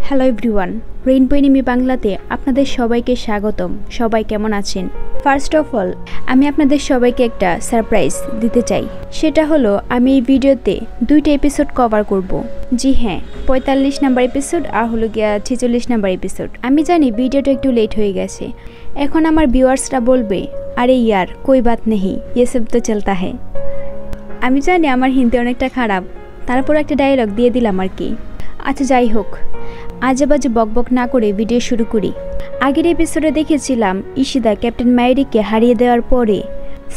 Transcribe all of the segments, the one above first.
Hello everyone, rainbow enemy বাংলাতে আপনাদের সবাইকে স্বাগতম। সবাই কেমন আছেন? ফার্স্ট অফ অল আমি আপনাদের সবাইকে একটা সারপ্রাইজ দিতে চাই। সেটা হলো আমি এই ভিডিওতে দুইটা এপিসোড কভার করব। জি হ্যাঁ, 45 নাম্বার এপিসোড আর হলো গিয়া 46 নাম্বার এপিসোড। আমি জানি ভিডিওটা একটু লেট হয়ে গেছে। এখন আমার ভিউয়ার্সরা বলবে, আরে ইয়ার কোই বাত নেই, ইয়ে সব তো চলতা হ্যায়। আমি জানি আমার হিন্দি অনেকটা খারাপ, তারপর একটা ডায়লগ দিয়ে দিলাম আর কি। আচ্ছা যাই হোক, আজে বাজে বকবক না করে ভিডিও শুরু করি। আগের এপিসোডে দেখেছিলাম ইশিদা ক্যাপ্টেন মায়েরিকে হারিয়ে দেওয়ার পরে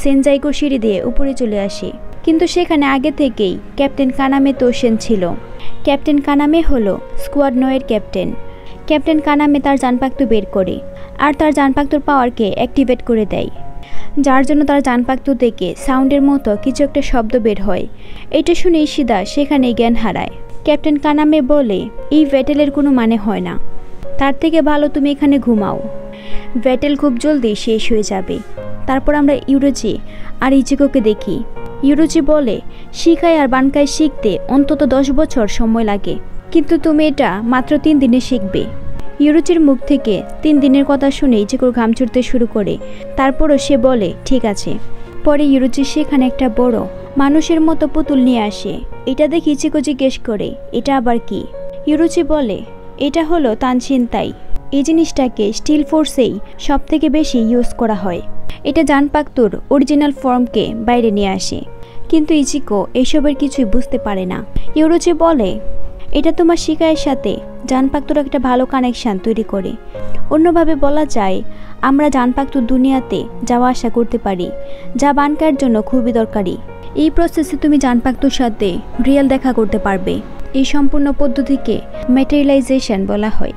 সেনজাইকো সিঁড়ি দিয়ে উপরে চলে আসে, কিন্তু সেখানে আগে থেকেই ক্যাপ্টেন কানামে তোশেন ছিল। ক্যাপ্টেন কানামে হলো স্কোয়াড 9-এর ক্যাপ্টেন। ক্যাপ্টেন কানামে তার জানপাক্তু বের করে আর তার জানপাক্তুর পাওয়ারকে অ্যাক্টিভেট করে দেয়, যার জন্য তার জানপাক্তু থেকে সাউন্ডের মতো কিছু একটা শব্দ বের হয়। এটা শুনে ইশিদা সেখানেই জ্ঞান হারায়। ক্যাপ্টেন কানামে বলে, এই ব্যাটেলের কোনো মানে হয় না, তার থেকে ভালো তুমি এখানে ঘুমাও, ব্যাটেল খুব জলদি শেষ হয়ে যাবে। তারপর আমরা ইউরোচি আর ইচিকোকে দেখি। ইউরোচি বলে, শিকাই আর বানকাই শিখতে অন্তত 10 বছর সময় লাগে, কিন্তু তুমি এটা মাত্র 3 দিনে শিখবে। ইউরোচির মুখ থেকে 3 দিনের কথা শুনে ইচিকোর ঘাম ছুটতে শুরু করে। তারপরও সে বলে ঠিক আছে। পরে ইউরোচি সেখানে একটা বড় মানুষের মতো পুতুল নিয়ে আসে। এটা দেখে ইচিকো জিজ্ঞেস করে, এটা আবার কি? ইউরোচি বলে, এটা হলো তানশিনতাই। এই জিনিসটাকে স্টিল ফোর্সেই সব থেকে বেশি ইউজ করা হয়। এটা জানপাক্তুর অরিজিনাল ফর্মকে বাইরে নিয়ে আসে, কিন্তু ইচিকো এসবের কিছুই বুঝতে পারে না। ইউরোচি বলে, এটা তোমার শিকায়ের সাথে জানপাক্তুর একটা ভালো কানেকশান তৈরি করে। অন্যভাবে বলা যায়, আমরা জানপাক্তুর দুনিয়াতে যাওয়া আসা করতে পারি, যা বানকার জন্য খুবই দরকারি। এই প্রসেসে তুমি জানপাক্তুর সাথে রিয়েল দেখা করতে পারবে। এই সম্পূর্ণ পদ্ধতিকে ম্যাটেরিয়ালাইজেশন বলা হয়।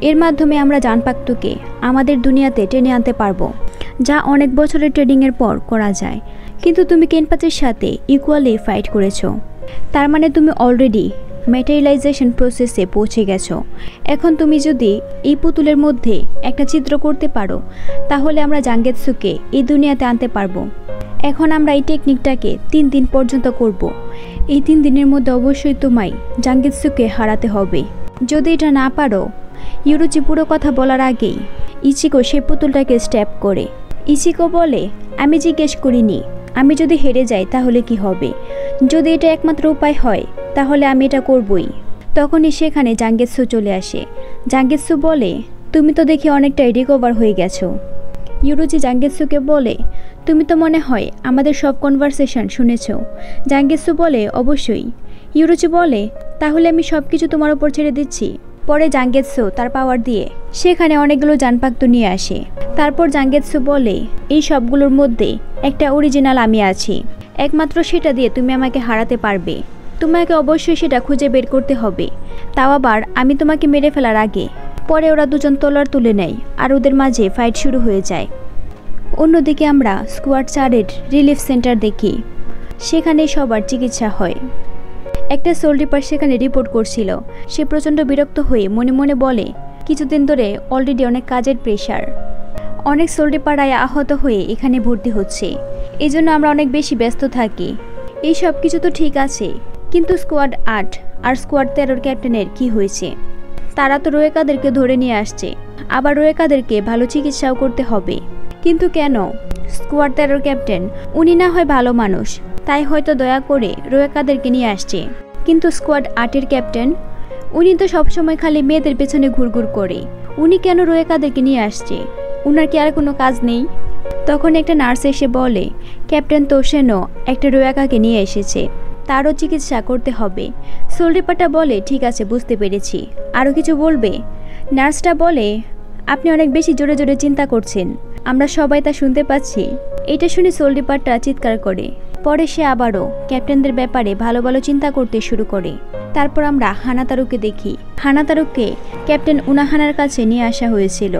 এর মাধ্যমে আমরা জানপাক্তুকে আমাদের দুনিয়াতে টেনে আনতে পারবো, যা অনেক বছরের ট্রেডিংয়ের পর করা যায়। কিন্তু তুমি কেনপাচের সাথে ইকুয়ালি ফাইট করেছো, তার মানে তুমি অলরেডি ম্যাটেরিয়ালাইজেশন প্রসেসে পৌঁছে গেছো। এখন তুমি যদি এই পুতুলের মধ্যে একটা চিত্র করতে পারো, তাহলে আমরা জাঙ্গেৎসুকে এই দুনিয়াতে আনতে পারবো। এখন আমরা এই টেকনিকটাকে 3 দিন পর্যন্ত করব। এই 3 দিনের মধ্যে অবশ্যই তোমায় জাঙ্গেৎসুকে হারাতে হবে। যদি এটা না পারো, ইউরোচি পুরো কথা বলার আগেই ইচিকো সেই পুতুলটাকে স্ট্যাপ করে। ইচিকো বলে, আমি জিজ্ঞেস করিনি, আমি যদি হেরে যাই তাহলে কি হবে? যদি এটা একমাত্র উপায় হয় তাহলে আমি এটা করবই। তখনই সেখানে জাঙ্গেৎসু চলে আসে। জাঙ্গেৎসু বলে, তুমি তো দেখি অনেকটাই রিকভার হয়ে গেছো। ইউরোচি জাঙ্গেৎসুকে বলে, তুমি তো মনে হয় আমাদের সব কনভারসেশন শুনেছ। জাঙ্গেৎসু বলে, অবশ্যই। ইউরোচি বলে, তাহলে আমি সব কিছু তোমার ওপর ছেড়ে দিচ্ছি। পরে জাঙ্গেৎসু তার পাওয়ার দিয়ে সেখানে অনেকগুলো জানপাক্তু নিয়ে আসে। তারপর জাঙ্গেৎসু বলে, এই সবগুলোর মধ্যে একটা অরিজিনাল আমি আছি, একমাত্র সেটা দিয়ে তুমি আমাকে হারাতে পারবে। তোমাকে অবশ্যই সেটা খুঁজে বের করতে হবে, তাও আবার আমি তোমাকে মেরে ফেলার আগে। পরে ওরা দুজন তলোয়ার তুলে নেয় আর ওদের মাঝে ফাইট শুরু হয়ে যায়। অন্যদিকে আমরা স্কোয়াড 4-এর রিলিফ সেন্টার দেখি। সেখানে সবার চিকিৎসা হয়। একটা সোলডিপার সেখানে রিপোর্ট করছিল। সে প্রচণ্ড বিরক্ত হয়ে মনে মনে বলে, কিছুদিন ধরে অলরেডি অনেক কাজের প্রেশার, অনেক সোলডিপাররাই আহত হয়ে এখানে ভর্তি হচ্ছে, এই জন্য আমরা অনেক বেশি ব্যস্ত থাকি। এই সব কিছু তো ঠিক আছে, কিন্তু স্কোয়াড 8 আর স্কোয়াড 13-এর ক্যাপ্টেনের কি হয়েছে? তারা তো রোয়েকাদেরকে ধরে নিয়ে আসছে, আবার রোয়েকাদেরকে ভালো চিকিৎসাও করতে হবে। কিন্তু কেন? স্কোয়াড 13-এর ক্যাপ্টেন উনি না হয় ভালো মানুষ, তাই হয়তো দয়া করে রোয়েকাদেরকে নিয়ে আসছে, কিন্তু স্কোয়াড 8-এর ক্যাপ্টেন উনি তো সবসময় খালি মেয়েদের পেছনে ঘুরঘুর করে, উনি কেন রোয়েকাদেরকে নিয়ে আসছে? উনার কি আর কোনো কাজ নেই? তখন একটা নার্স এসে বলে, ক্যাপ্টেন তোশেনও একটা রোয়েকাকে নিয়ে এসেছে, তারও চিকিৎসা করতে হবে। সোলডিপারটা বলে, ঠিক আছে, বুঝতে পেরেছি, আরও কিছু বলবে? নার্সটা বলে, আপনি অনেক বেশি জোরে জোরে চিন্তা করছেন, আমরা সবাই তা শুনতে পাচ্ছি। এটা শুনে সোলডিপারটা চিৎকার করে। পরে সে আবারও ক্যাপ্টেনদের ব্যাপারে ভালো ভালো চিন্তা করতে শুরু করে। তারপর আমরা হানাতারুকে দেখি। হানাতারুকে ক্যাপ্টেন উনাহানার কাছে নিয়ে আসা হয়েছিল,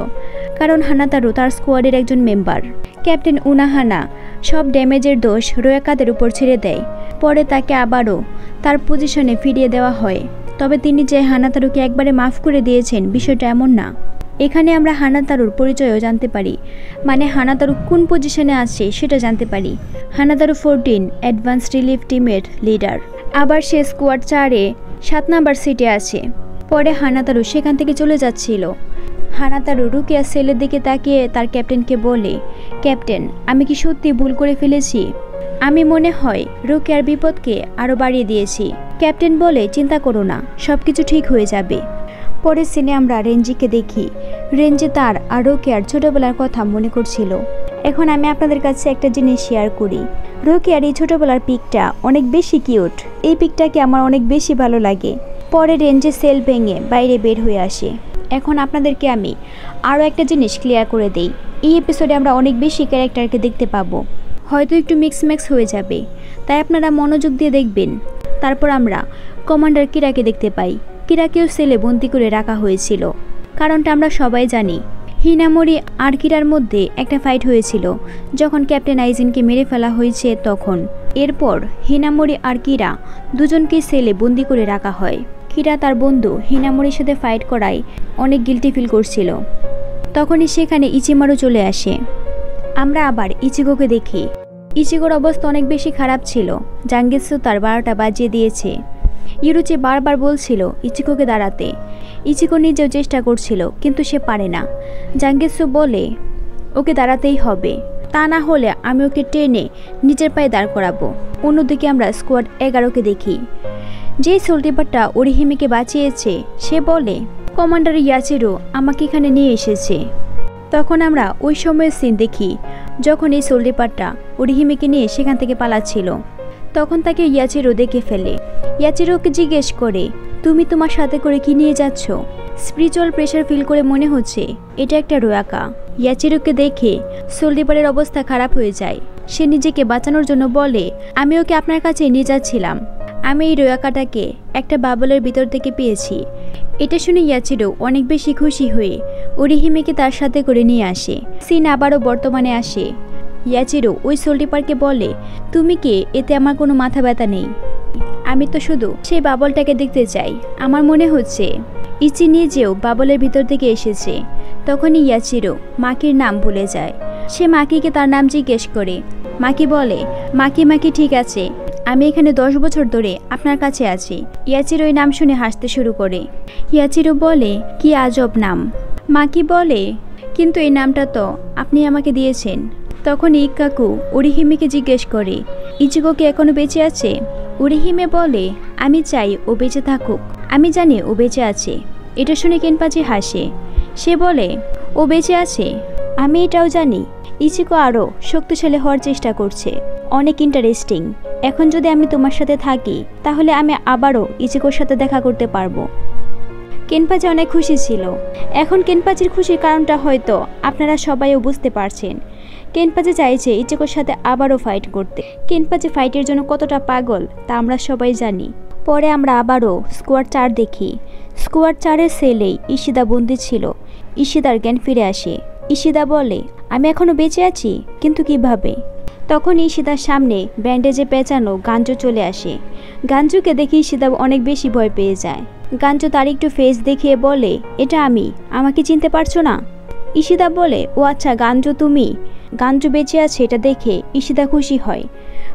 কারণ হানাতারু তার স্কোয়াডের একজন মেম্বার। ক্যাপ্টেন উনাহানা সব ড্যামেজের দোষ রোয়েকাদের উপর ছেড়ে দেয়। পরে তাকে আবারও তার পজিশনে ফিরিয়ে দেওয়া হয়। তবে তিনি যে হানাতারুকে একবারে মাফ করে দিয়েছেন, বিষয়টা এমন না। এখানে আমরা হানাতারুর পরিচয়ও জানতে পারি, মানে হানাতারু কোন পজিশনে আছে সেটা জানতে পারি। হানাতারু 14 অ্যাডভান্স রিলিফ টিমের লিডার। আবার সে স্কোয়াড 4-এ 7 নাম্বার সিটে আছে। পরে হানাতারু সেখান থেকে চলে যাচ্ছিল। হানাতারু রুকিয়ার সেলের দিকে তাকিয়ে তার ক্যাপ্টেনকে বলে, ক্যাপ্টেন, আমি কি সত্যি ভুল করে ফেলেছি? আমি মনে হয় রুকিয়ার বিপদকে আরও বাড়িয়ে দিয়েছি। ক্যাপ্টেন বলে, চিন্তা করো না, সব কিছু ঠিক হয়ে যাবে। পরের সিনে আমরা রেঞ্জিকে দেখি। রেঞ্জি তার আর রুকিয়ার ছোটবেলার কথা মনে করছিল। এখন আমি আপনাদের কাছে একটা জিনিস শেয়ার করি। রুকিয়ার এই ছোটবেলার পিকটা অনেক বেশি কিউট। এই পিকটাকে আমার অনেক বেশি ভালো লাগে। পরে রেঞ্জি সেল ভেঙে বাইরে বের হয়ে আসে। এখন আপনাদেরকে আমি আরও একটা জিনিস ক্লিয়ার করে দেই। এই এপিসোডে আমরা অনেক বেশি ক্যারেক্টারকে দেখতে পাবো, হয়তো একটু মিক্স হয়ে যাবে, তাই আপনারা মনোযোগ দিয়ে দেখবেন। তারপর আমরা কমান্ডার কিরাকে দেখতে পাই। কিরাকেও সেলে বন্দি করে রাখা হয়েছিল। কারণটা আমরা সবাই জানি। হিনামোরি আর কিরার মধ্যে একটা ফাইট হয়েছিল যখন ক্যাপ্টেন আইজিনকে মেরে ফেলা হয়েছে তখন। এরপর হিনামোরি আর কিরা দুজনকেই সেলে বন্দি করে রাখা হয়। কিরা তার বন্ধু হিনামোরির সাথে ফাইট করায় অনেক গিল্টি ফিল করছিল। তখনই সেখানে ইচিমারু চলে আসে। আমরা আবার ইচিগোকে দেখি। ইচিগোর অবস্থা অনেক বেশি খারাপ ছিল। জাঙ্গিৎসু তার 12টা বাজিয়ে দিয়েছে। ইউরুচি বারবার বলছিল ইচিগোকে দাঁড়াতে। ইচিগো নিজেও চেষ্টা করছিল, কিন্তু সে পারে না। জাঙ্গিৎসু বলে, ওকে দাঁড়াতেই হবে, তা না হলে আমি ওকে টেনে নিজের পায়ে দাঁড় করাবো। অন্যদিকে আমরা স্কোয়াড 11কে দেখি। যেই সোলটিপারটা ওরিহিমেকে বাঁচিয়েছে সে বলে, কমান্ডার ইয়াচিরো আমাকে এখানে নিয়ে এসেছে। তখন আমরা ওই সময়ের সিন দেখি যখন এই সোলটিপারটা ওরিহিমেকে নিয়ে সেখান থেকে পালাচ্ছিল। তখন তাকে ইয়াচিরো দেখে ফেলে। ইয়াচিরোকে জিজ্ঞেস করে, তুমি তোমার সাথে করে কি নিয়ে যাচ্ছ? স্পিরিচুয়াল প্রেশার ফিল করে মনে হচ্ছে এটা একটা রোয়াকা। ইয়াচিরোকে দেখে সোলটিপারের অবস্থা খারাপ হয়ে যায়। সে নিজেকে বাঁচানোর জন্য বলে, আমি ওকে আপনার কাছে নিয়ে যাচ্ছিলাম। আমি এই রোয়াকাটাকে একটা বাবলের ভিতর থেকে পেয়েছি। এটা শুনে ইয়াচিরো অনেক বেশি খুশি হয়ে ওরিহিমেকে তার সাথে করে নিয়ে আসে। সিন আবারও বর্তমানে আসে। ইয়াচিরো ওই সোলটিপারকে বলে, তুমি কি? এতে আমার কোনো মাথা ব্যথা নেই। আমি তো শুধু সেই বাবলটাকে দেখতে চাই। আমার মনে হচ্ছে ইচি নিজেও বাবলের ভিতর থেকে এসেছে। তখনই ইয়াচিরো মাকির নাম ভুলে যায়। সে মাকিকে তার নাম জিজ্ঞেস করে। মাকি বলে, মাকি ঠিক আছে, আমি এখানে 10 বছর ধরে আপনার কাছে আছি। ইয়াচিরো এই নাম শুনে হাসতে শুরু করে। ইয়াচিরো বলে, কি আজব নাম। মাকি বলে, কিন্তু এই নামটা তো আপনি আমাকে দিয়েছেন। তখন ইক্কাকু ওরিহিমেকে জিজ্ঞেস করে, ইচিগো কি এখনো বেঁচে আছে? ওরিহিমে বলে, আমি চাই ও বেঁচে থাকুক। আমি জানি ও বেঁচে আছে। এটা শুনে কেনপাচি হাসে। সে বলে, ও বেঁচে আছে? আমি এটাও জানি। ইচিগো আরও শক্তিশালী হওয়ার চেষ্টা করছে। অনেক ইন্টারেস্টিং। এখন যদি আমি তোমার সাথে থাকি তাহলে আমি আবারও ইচিগোর সাথে দেখা করতে পারবো। কেনপাচি অনেক খুশি ছিল। এখন কেনপাচির খুশির কারণটা হয়তো আপনারা সবাইও বুঝতে পারছেন। কেনপাচি চাইছে ইচিগোর সাথে আবারও ফাইট করতে। কেনপাচি ফাইটের জন্য কতটা পাগল তা আমরা সবাই জানি। পরে আমরা আবারও স্কোয়াড 4 দেখি। স্কোয়াড 4-এর সেলেই ইশিদা বন্দি ছিল। ইশিদার জ্ঞান ফিরে আসে। ইশিদা বলে, আমি এখনো বেঁচে আছি, কিন্তু কিভাবে? তখন ইশিদার সামনে ব্যান্ডেজে পেঁচানো গাঞ্জু চলে আসে। গাঞ্জুকে দেখে ইশিদা অনেক বেশি ভয় পেয়ে যায়। গাঞ্জু তার একটু ফেস দেখিয়ে বলে, এটা আমি, আমাকে চিনতে পারছো না? ইশিদা বলে, ও আচ্ছা গাঞ্জু তুমি। গাঞ্জু বেঁচে আছে এটা দেখে ইশিদা খুশি হয়।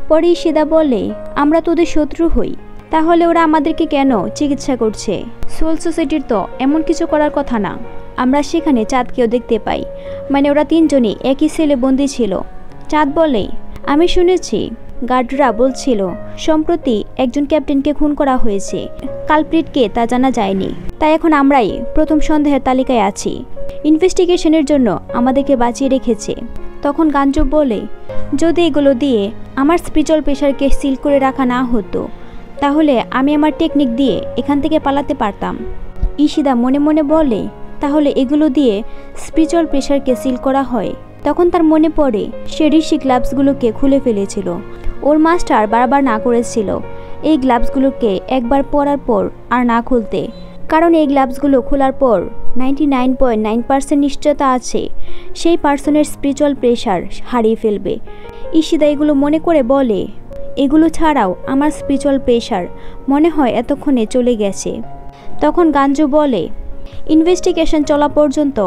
পরে ইশিদা বলে, আমরা তো ওদের শত্রু হই, তাহলে ওরা আমাদেরকে কেন চিকিৎসা করছে? সোল সোসাইটির তো এমন কিছু করার কথা না। আমরা সেখানে চাঁদকেও দেখতে পাই, মানে ওরা 3 জনই একই সেলে বন্দি ছিল। চাঁদ বলে, আমি শুনেছি গার্ডরা বলছিল সম্প্রতি একজন ক্যাপ্টেনকে খুন করা হয়েছে। কালপ্রিটকে তা জানা যায়নি, তাই এখন আমরাই প্রথম সন্দেহের তালিকায় আছি। ইনভেস্টিগেশনের জন্য আমাদেরকে বাঁচিয়ে রেখেছে। তখন গাঞ্জু বলে, যদি এগুলো দিয়ে আমার স্পিরিচুয়াল প্রেশারকে সিল করে রাখা না হতো তাহলে আমি আমার টেকনিক দিয়ে এখান থেকে পালাতে পারতাম। ইশিদা মনে মনে বলে, তাহলে এগুলো দিয়ে স্পিরিচুয়াল প্রেশারকে সিল করা হয়। তখন তার মনে পড়ে সে ঋষি গ্লাভসগুলোকে খুলে ফেলেছিল। ওর মাস্টার বারবার না করেছিল এই গ্লাভসগুলোকে একবার পরার পর আর না খুলতে, কারণ এই গ্লাভসগুলো খোলার পর 99.9% নিশ্চয়তা আছে সেই পার্সনের স্পিরিচুয়াল প্রেশার হারিয়ে ফেলবে। ইশিদা এগুলো মনে করে বলে, এগুলো ছাড়াও আমার স্পিরিচুয়াল প্রেশার মনে হয় এতক্ষণে চলে গেছে। তখন গাঞ্জু বলে, ইনভেস্টিগেশন চলা পর্যন্ত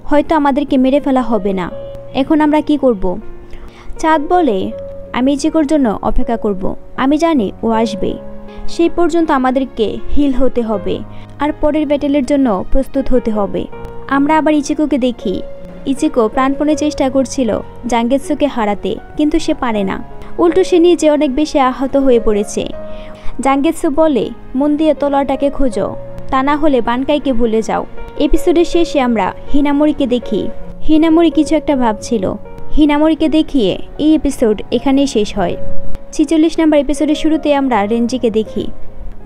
হয়তো আমাদেরকে মেরে ফেলা হবে না। এখন আমরা কি করব? চাঁদ বলে, আমি ইচিগোর জন্য অপেক্ষা করব। আমি জানি ও আসবে। সেই পর্যন্ত আমাদেরকে হিল হতে হবে আর পরের ব্যাটেলের জন্য প্রস্তুত হতে হবে। আমরা আবার ইচিকোকে দেখি। ইচিকো প্রাণপণে চেষ্টা করছিল জাঙ্গেৎসুকে হারাতে, কিন্তু সে পারে না। উল্টো সে নিজে অনেক বেশি আহত হয়ে পড়েছে। জাঙ্গেৎসু বলে, মন দিয়ে তলোয়ারটাকে খোঁজো, তা না হলে বানকাইকে ভুলে যাও। এপিসোডের শেষে আমরা হিনামোরিকে দেখি। হিনামোরি কিছু একটা ভাবছিল। হিনামোরিকে দেখিয়ে এই এপিসোড এখানেই শেষ হয়। 46 নম্বর এপিসোডের শুরুতে আমরা রেঞ্জিকে দেখি।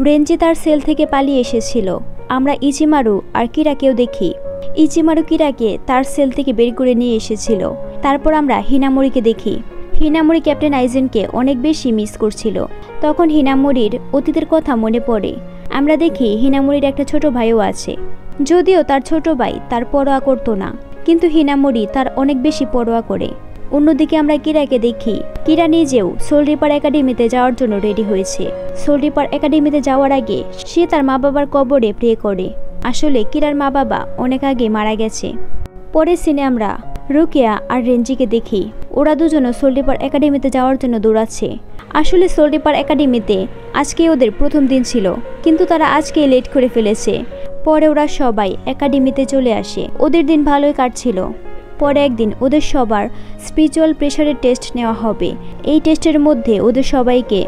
রেঞ্জি তার সেল থেকে পালিয়ে এসেছিল। আমরা ইচিমারু আর কিরাকেও দেখি। ইচিমারু কিরাকে তার সেল থেকে বের করে নিয়ে এসেছিল। তারপর আমরা হিনামোরিকে দেখি। হিনামোরি ক্যাপ্টেন আইজেনকে অনেক বেশি মিস করছিল। তখন হিনামোরির অতীতের কথা মনে পড়ে। আমরা দেখি হিনামোরির একটা ছোট ভাইও আছে। যদিও তার ছোট ভাই তার পরোয়া করতো না, কিন্তু হিনামোরি তার অনেক বেশি পরোয়া করে। অন্যদিকে আমরা কিরাকে দেখি। কিরা নিজেও সোল রিপার একাডেমিতে যাওয়ার জন্য রেডি হয়েছে। সোল রিপার একাডেমিতে যাওয়ার আগে সে তার মা বাবার কবরে প্রে করে। আসলে কিরার মা বাবা অনেক আগে মারা গেছে। পরের সিনে আমরা রুকিয়া আর রেঞ্জিকে দেখি। ওরা দুজনও সোল রিপার একাডেমিতে যাওয়ার জন্য দৌড়াচ্ছে। আসলে সোল রিপার একাডেমিতে আজকে ওদের প্রথম দিন ছিল, কিন্তু তারা আজকে লেট করে ফেলেছে। পরে ওরা সবাই একাডেমিতে চলে আসে। ওদের দিন ভালোই কাটছিল। পরে একদিন ওদের সবার স্পিরিচুয়াল প্রেশারের টেস্ট নেওয়া হবে। এই টেস্টের মধ্যে ওদের সবাইকে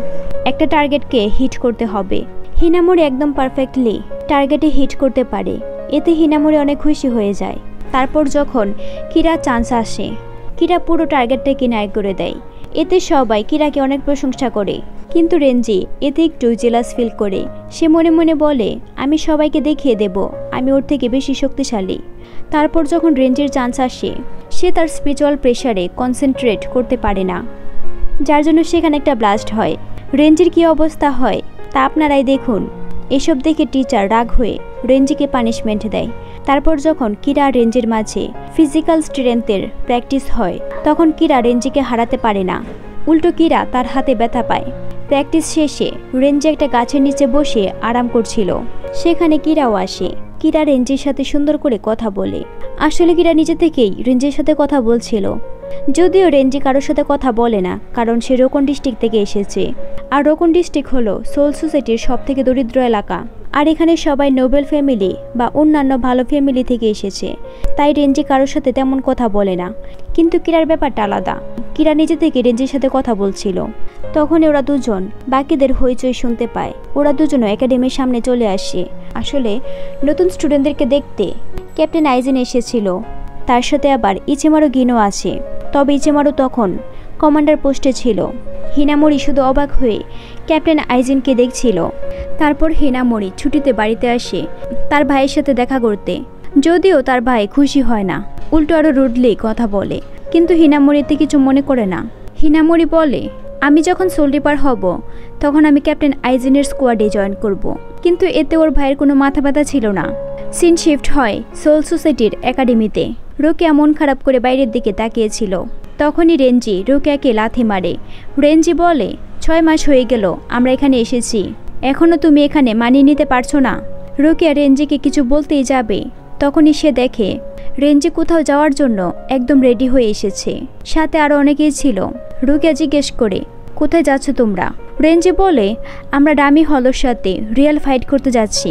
একটা টার্গেটকে হিট করতে হবে। হিনামোরি একদম পারফেক্টলি টার্গেটে হিট করতে পারে। এতে হিনামোরি অনেক খুশি হয়ে যায়। তারপর যখন কিরা চান্স আসে, কিরা পুরো টার্গেটটাকে ন্যায় করে দেয়। এতে সবাই কিরাকে অনেক প্রশংসা করে, কিন্তু রেঞ্জি এতে একটু জেলাস ফিল করে। সে মনে মনে বলে, আমি সবাইকে দেখিয়ে দেব আমি ওর থেকে বেশি শক্তিশালী। তারপর যখন রেঞ্জির চান্স আসে, সে তার স্পিরিচুয়াল প্রেশারে কনসেন্ট্রেট করতে পারে না, যার জন্য সেখানে একটা ব্লাস্ট হয়। রেঞ্জির কী অবস্থা হয় তা আপনারাই দেখুন। এসব দেখে টিচার রাগ হয়ে রেঞ্জিকে পানিশমেন্ট দেয়। তারপর যখন কিরা আর রেঞ্জির মাঝে ফিজিক্যাল স্ট্রেংথের প্র্যাকটিস হয়, তখন কিরা রেঞ্জিকে হারাতে পারে না। উল্টো কিরা তার হাতে ব্যথা পায়। প্র্যাকটিস শেষে রেঞ্জি একটা গাছের নিচে বসে আরাম করছিল। সেখানে কিরাও আসে। কিরা রেঞ্জির সাথে সুন্দর করে কথা বলে। আসলে কিরা নিজে থেকেই রেঞ্জির সাথে কথা বলছিল। যদিও রেঞ্জি কারোর সাথে কথা বলে না, কারণ সে রোকন ডিস্ট্রিক্ট থেকে এসেছে। আর রোকন ডিস্ট্রিক্ট হলো সোল সোসাইটির সবথেকে দরিদ্র এলাকা। আর এখানে সবাই নোবেল ফ্যামিলি বা অন্যান্য ভালো ফ্যামিলি থেকে এসেছে। তাই রেঞ্জি কারোর সাথে তেমন কথা বলে না। কিন্তু কিরার ব্যাপারটা আলাদা। কিরা নিজে থেকে রেঞ্জির সাথে কথা বলছিল। তখন ওরা দুজন বাকিদের হইচই শুনতে পায়। ওরা দুজনও একাডেমির সামনে চলে আসে। আসলে নতুন স্টুডেন্টদেরকে দেখতে ক্যাপ্টেন আইজেন এসেছিল। তার সাথে আবার ইচিমারু গিনো আছে। তবে ইচিমারু তখন কমান্ডার পোস্টে ছিল। হিনামোরি শুধু অবাক হয়ে ক্যাপ্টেন আইজেনকে দেখছিল। তারপর হিনামোরি ছুটিতে বাড়িতে আসে তার ভাইয়ের সাথে দেখা করতে। যদিও তার ভাই খুশি হয় না, উল্টো আরও রুডলি কথা বলে, কিন্তু হিনামোরিতে কিছু মনে করে না। হিনামোরি বলে, আমি যখন সোল রিপার হব তখন আমি ক্যাপ্টেন আইজেনের স্কোয়াডে জয়েন করব। কিন্তু এতে ওর ভাইয়ের কোনো মাথা ব্যথা ছিল না। সিন শিফট হয় সোল সোসাইটির একাডেমিতে। রোকেয়া মন খারাপ করে বাইরের দিকে তাকিয়েছিল। তখনই রেঞ্জি রোকেয়াকে লাথি মারে। রেঞ্জি বলে, 6 মাস হয়ে গেল আমরা এখানে এসেছি, এখনও তুমি এখানে মানিয়ে নিতে পারছো না। রোকেয়া রেঞ্জিকে কিছু বলতেই যাবে, তখনই সে দেখে রেঞ্জি কোথাও যাওয়ার জন্য একদম রেডি হয়ে এসেছে। সাথে আরও অনেকেই ছিল। রোকেয়া জিজ্ঞেস করে, কোথায় যাচ্ছ তোমরা? রেঞ্জি বলে, আমরা ডামি হলোর সাথে রিয়েল ফাইট করতে যাচ্ছি।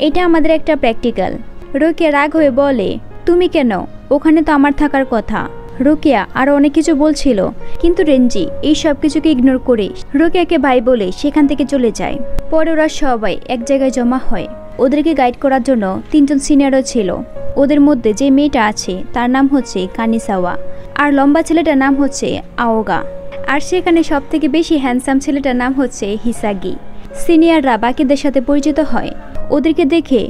এটা আমাদের একটা প্র্যাকটিক্যাল। রোকেয়া রাগ হয়ে বলে, তুমি কেন? ওখানে তো আমার থাকার কথা। রোকেয়া আরও অনেক কিছু বলছিল, কিন্তু রেঞ্জি এই সব কিছুকে ইগনোর করে রোকেয়াকে ভাই বলে সেখান থেকে চলে যায়। পরে ওরা সবাই এক জায়গায় জমা হয়। ওদেরকে গাইড করার জন্য 3 জন সিনিয়রও ছিল। ওদের মধ্যে যে মেয়েটা আছে তার নাম হচ্ছে কানিসাওয়া, আর লম্বা ছেলেটার নাম হচ্ছে আওগা, আর সেখানে সবথেকে বেশি হ্যান্ডসাম ছেলেটার নাম হচ্ছে হিসাগি। সিনিয়ররা বাকিদের সাথে পরিচিত হয়। ওদেরকে দেখে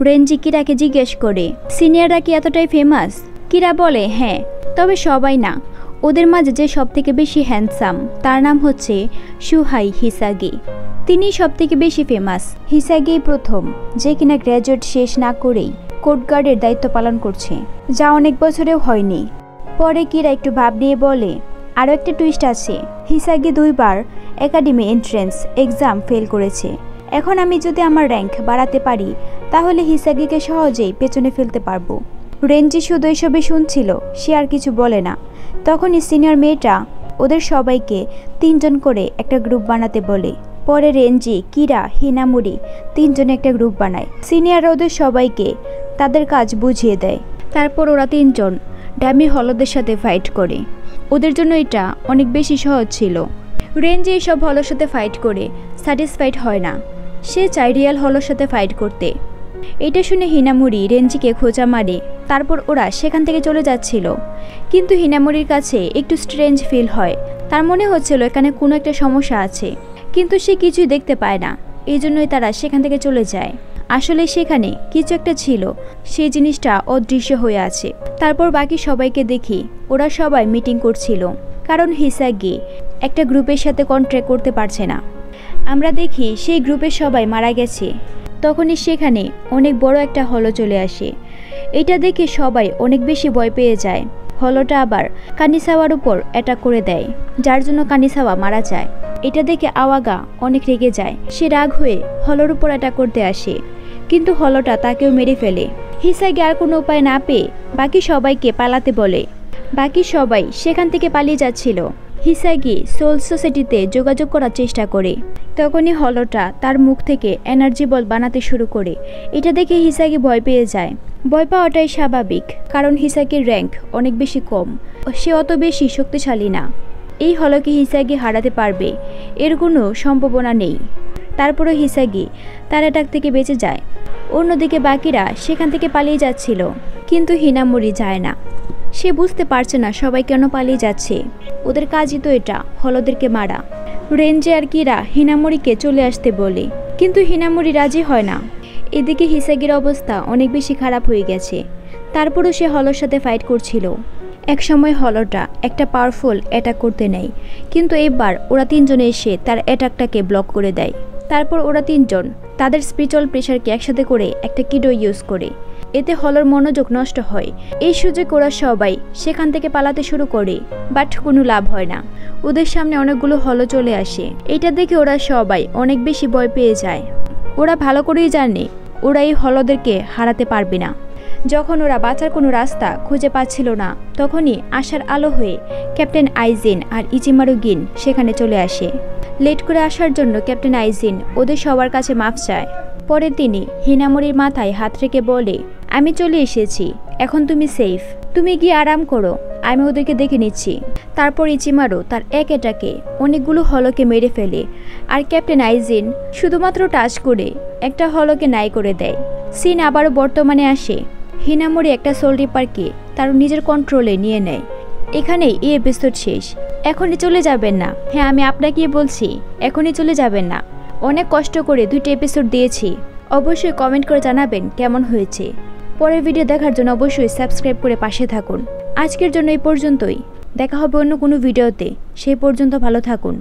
রেঞ্জি কিরাকে জিজ্ঞেস করে, সিনিয়ররা কি এতটাই ফেমাস? কিরা বলে, হ্যাঁ, তবে সবাই না। ওদের মাঝে যে সবথেকে বেশি হ্যান্ডসাম তার নাম হচ্ছে সুহাই হিসাগি। তিনি সবথেকে বেশি ফেমাস। হিসাগি প্রথম যে কিনা গ্র্যাজুয়েট শেষ না করেই কোস্টগার্ডের দায়িত্ব পালন করছে, যা অনেক বছরেও হয়নি। পরে কিরা একটু ভাব নিয়ে বলে, আরও একটা টুইস্ট আছে। হিসাগি 2 বার একাডেমি এন্ট্রেন্স এক্সাম ফেল করেছে। এখন আমি যদি আমার র্যাঙ্ক বাড়াতে পারি তাহলে হিসাগিকে সহজেই পেছনে ফেলতে পারবো। রেঞ্জি শুধু এসবে শুনছিল, সে আর কিছু বলে না। তখনই সিনিয়র মেয়েটা ওদের সবাইকে 3 জন করে একটা গ্রুপ বানাতে বলে। পরে রেঞ্জি, কিরা, হিনামুরি তিনজনে একটা গ্রুপ বানায়। সিনিয়ররা ওদের সবাইকে তাদের কাজ বুঝিয়ে দেয়। তারপর ওরা তিনজন ডামি হলদের সাথে ফাইট করে। ওদের জন্য এটা অনেক বেশি সহজ ছিল। রেঞ্জি এইসব হলের সাথে ফাইট করে স্যাটিসফাইড হয় না, সে চায় রিয়েল হলের সাথে ফাইট করতে। এটা শুনে হিনামুরি রেঞ্জিকে খোঁজা মারে। তারপর ওরা সেখান থেকে চলে যাচ্ছিল, কিন্তু হিনামুরির কাছে একটু স্ট্রেঞ্জ ফিল হয়। তার মনে হচ্ছিল এখানে কোনো একটা সমস্যা আছে, কিন্তু সে কিছুই দেখতে পায় না। এই জন্যই তারা সেখান থেকে চলে যায়। আসলে সেখানে কিছু একটা ছিল, সেই জিনিসটা অদৃশ্য হয়ে আছে। তারপর বাকি সবাইকে দেখি ওরা সবাই মিটিং করছিল, কারণ হিসাগি একটা গ্রুপের সাথে কন্ট্রাক্ট করতে পারছে না। আমরা দেখি সেই গ্রুপের সবাই মারা গেছে। তখনই সেখানে অনেক বড় একটা হলো চলে আসে। এটা দেখে সবাই অনেক বেশি ভয় পেয়ে যায়। হলোটা আবার কানিসাওয়ার উপর অ্যাটাক করে দেয়, যার জন্য কানিসাওয়া মারা যায়। এটা দেখে আওয়াগা অনেক রেগে যায়। সে রাগ হয়ে হলোর উপর অ্যাটাক করতে আসে, কিন্তু হলোটা তাকেও মেরে ফেলে। হিসাগি আর কোনো উপায় না পেয়ে বাকি সবাইকে পালাতে বলে। বাকি সবাই সেখান থেকে পালিয়ে যাচ্ছিল। হিসাগি সোল সোসাইটিতে যোগাযোগ করার চেষ্টা করে। তখনই হলোটা তার মুখ থেকে এনার্জি বল বানাতে শুরু করে। এটা দেখে হিসাগি ভয় পেয়ে যায়। ভয় পাওয়াটাই স্বাভাবিক, কারণ হিসাগির র্যাঙ্ক অনেক বেশি কম, সে অত বেশি শক্তিশালী না। এই হলোকে হিসাগি হারাতে পারবে এর কোনো সম্ভাবনা নেই। তারপরও হিসাগি তার অ্যাটাক থেকে বেঁচে যায়। অন্যদিকে বাকিরা সেখান থেকে পালিয়ে যাচ্ছিল, কিন্তু হিনামুরি যায় না। সে বুঝতে পারছে না সবাই কেন পালিয়ে যাচ্ছে। ওদের কাজই তো এটা, হলদেরকে মারা। রেঞ্জি আর কিরা হিনামুরিকে চলে আসতে বলে, কিন্তু হিনামুরি রাজি হয় না। এদিকে হিসাগির অবস্থা অনেক বেশি খারাপ হয়ে গেছে। তারপরও সে হলোর সাথে ফাইট করছিল। একসময় হলোটা একটা পাওয়ারফুল অ্যাটাক করতে নেয়, কিন্তু এবার ওরা তিনজনে এসে তার অ্যাটাকটাকে ব্লক করে দেয়। তারপর ওরা তিনজন তাদের স্পিরিচুয়াল প্রেশারকে একসাথে করে একটা কিডো ইউজ করে। এতে হলোর মনোযোগ নষ্ট হয়। এই সুযোগ ওরা সবাই সেখান থেকে পালাতে শুরু করে, বাট কোনো লাভ হয় না। ওদের সামনে অনেকগুলো হলো চলে আসে। এটা দেখে ওরা সবাই অনেক বেশি ভয় পেয়ে যায়। ওরা ভালো করেই জানে ওরা এই হলদেরকে হারাতে পারবে না। যখন ওরা বাঁচার কোনো রাস্তা খুঁজে পাচ্ছিল না, তখনই আশার আলো হয়ে ক্যাপ্টেন আইজিন আর ইচিমারু গিন সেখানে চলে আসে। লেট করে আসার জন্য ক্যাপ্টেন আইজিন ওদের সবার কাছে মাফ চায়। পরে তিনি হিনামুরির মাথায় হাত রেখে বলে, আমি চলে এসেছি, এখন তুমি সেফ, তুমি গিয়ে আরাম করো, আমি ওদেরকে দেখে নিচ্ছি। তারপর ইচিমারু তার এক অ্যাটাকে অনেকগুলো হলোকে মেরে ফেলে, আর ক্যাপ্টেন আইজিন শুধুমাত্র টাচ করে একটা হলোকে নাই করে দেয়। সিন আবারও বর্তমানে আসে। হিনামুরি একটা সোল রিপারকে তার নিজের কন্ট্রোলে নিয়ে নেয়। এখানেই এই এপিসোড শেষ। এখনই চলে যাবেন না। হ্যাঁ, আমি আপনাকে বলছি, এখনই চলে যাবেন না। অনেক কষ্ট করে 2টি এপিসোড দিয়েছি। অবশ্যই কমেন্ট করে জানাবেন কেমন হয়েছে। পরের ভিডিও দেখার জন্য অবশ্যই সাবস্ক্রাইব করে পাশে থাকুন। আজকের জন্য এই পর্যন্তই। দেখা হবে অন্য কোনো ভিডিওতে। সেই পর্যন্ত ভালো থাকুন।